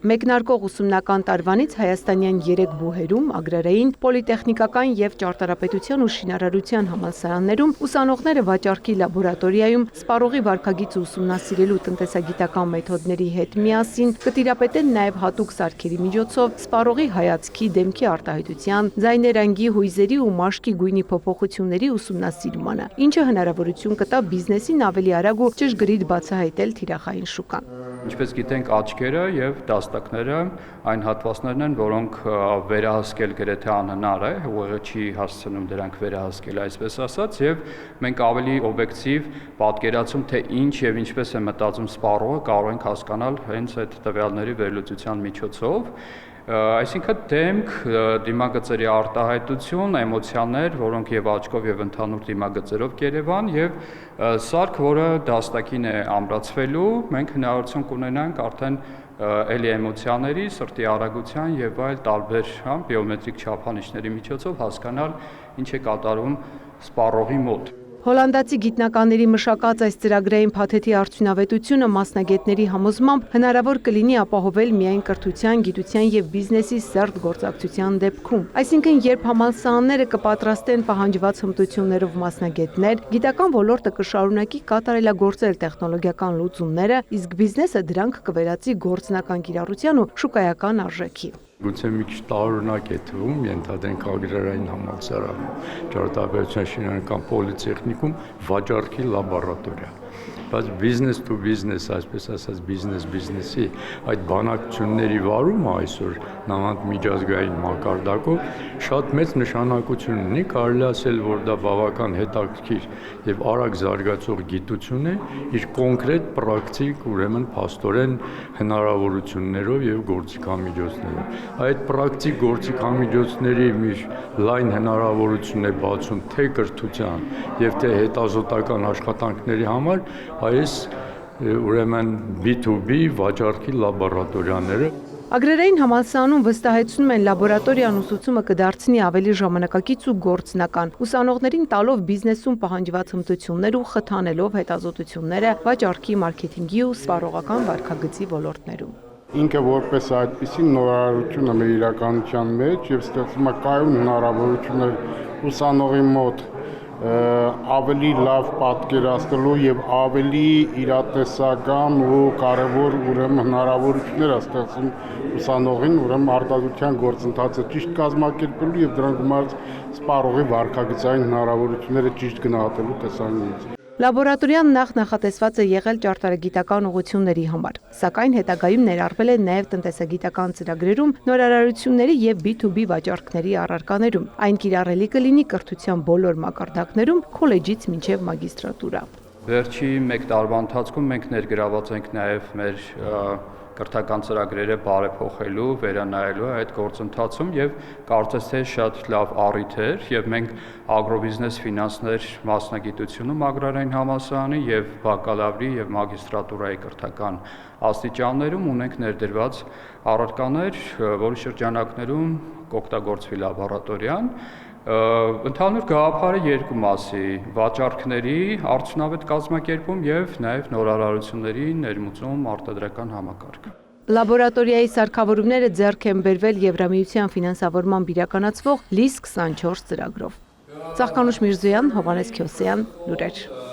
Մեկնարկող ուսումնական տարվանից հայաստանյան 3 բուհերում, ագրարային, պոլիտեխնիկական և ճարտարապետության ու շինարարության համալսարաններում ուսանողները վաճառքի լաբորատորիայում սպառողի վարքագիծը ուսումնասիրելու տնտեսագիտական մեթոդների հետ միասին կտիրապետեն նաև հատուկ սարքերի միջոցով սպառողի հայացքի, դեմքի արտահայտության, ձայներանգի, հույզերի ու մաշկի գույնի փոփոխությունների ուսումնասիրմանը, ինչը հնարավորություն կտա բիզնեսին ավելի արագ ու ճշգրիտ բացահայտել թիրախային շուկան։ Ինչպես գիտենք, աչքերը և դաստակները այն հատվածներն են, որոնք վերահսկել գրեթե անհնար է, ուղեղը չի հասցնում դրանք վերահսկել, այսպես ասած, եւ մենք ավելի օբյեկտիվ պատկերացում, թե ինչ եւ ինչպես է մտածում սպառողը, կարող ենք հասկանալ հենց այդ տվյալների վերլուծության միջոցով։ Այսինքն դեմք, դիմագծերի արտահայտություն, էմոցիաներ, որոնք եւ աչքով եւ ընդհանուր դիմագծերով կերևան եւ սարք, որը դաստակին է ամրացվելու, մենք հնարավորություն կունենանք արդեն էլի էմոցիաների, սրտի արագության եւ այլ տարբեր բիոմետրիկ չափանիշների միջոցով հասկանալ ինչ է կատարվում սպառողի մոտ։ Հոլանդացի գիտնականների մշակած այս ծրագրային փաթեթի արդյունավետությունը մասնագետների համոզմամբ հնարավոր կլինի ապահովել միայն կրթության, գիտության եւ բիզնեսի սերտ գործակցության դեպքում։ Այսինքն, երբ համալսարանները կպատրաստեն պահանջված հմտություններով մասնագետներ, գիտական ոլորտը կշարունակի կատարելագործել տեխնոլոգիական լուծումները, իսկ բիզնեսը դրանք կվերածի գործնական կիրառության ու շուկայական արժեքի։ Գուցե մի քիչ տարօրինակ է թվում, ենթադրենք ագրարային համալսարանում, ճարտարապետության շինարարական պոլիտեխնիկում վաճառքի լաբորատորիա, բայց business to business, այսպես ասած բիզնեսի այդ բանակցությունների վարումը այսօր նամանդ միջազգային մակարդակով շատ մեծ նշանակություն ունի, կարելի ասել, որ դա բավական հետաքրքիր եւ արագ զարգացող գիտություն է, իր կոնկրետ պրակտիկ, ուրեմն փաստորեն հնարավորություններով եւ գործիքամիջոցներով։ Այդ պրակտիկ գործիքամիջոցների մի լայն հնարավորություն է բացում թե կրթության եւ թե հետազոտական աշխատանքների համար, այս ուրեմն B2B վաճառքի լաբորատորիաները։ Ագրարային համալսարանում վստահեցնում են լաբորատորիան ուսուցումը կդարձնի ավելի ժամանակակից ու գործնական, ուսանողներին տալով բիզնեսում պահանջված հմտություններ ու խթանելով հետազոտությունները վաճառքի, մարքեթինգի ու սպառողական վարքագծի ոլորտներում։ Ինքը որպես այդպիսի նորարարություն է մեր իրականության մեջ եւ ստեղծում է կայուն հնարավորություններ ուսանողի մոտ ավելի լավ պատկերացնելու եւ ավելի իրատեսական ու կարեւոր ուրեմն հնարավորություններ է ստեղծում ուսանողին, ուրեմն արտադրության գործընթացը ճիշտ կազմակերպելու եւ դրան գումարած սպառողի վարքագծային հնարավորությունները ճիշտ գնահատելու տեսանկյունից։ Լաբորատորիան նախատեսված է եղել ճարտարագիտական ուղղությունների համար, սակայն հետագայում ներառվել է նաև տնտեսագիտական ծրագրերում, նորարարությունների եւ B2B վաճառքների առարկաներում։ Այն կիրառելի կլինի կրթության բոլոր մակարդակներում, քոլեջից մինչև մագիստրատուրա։ Վերջի 1 տարվա ընթացքում մենք ներգրաված ենք նաև մեր կրթական ծրագրերը բարեփոխելու, վերանայելու այդ գործընթացում եւ կարծես թե շատ լավ առիթ էր եւ մենք ագրոբիզնես ֆինանսներ մասնագիտությունում ագրարային համալսարանի եւ բակալավրի եւ մագիստրատուրայի կրթական աստիճաններում ունենք ներդրված առարկաներ, որի շրջանակներում կօգտագործվի լաբորատորիան։ Ընդհանուր գաղափարը երկու մասի՝ վաճառքների արդյունավետ կազմակերպում եւ նաեւ նորարարությունների ներմուծում արտադրական համակարգ։ Լաբորատորիայի սարքավորումները ձեռք են բերվել Եվրամիության ֆինանսավորմամբ իրականացվող LIS 24 ծրագրով։ Ծաղկանուշ Միրզոյան, Հովհաննես Քյոսեյան, լուրեր։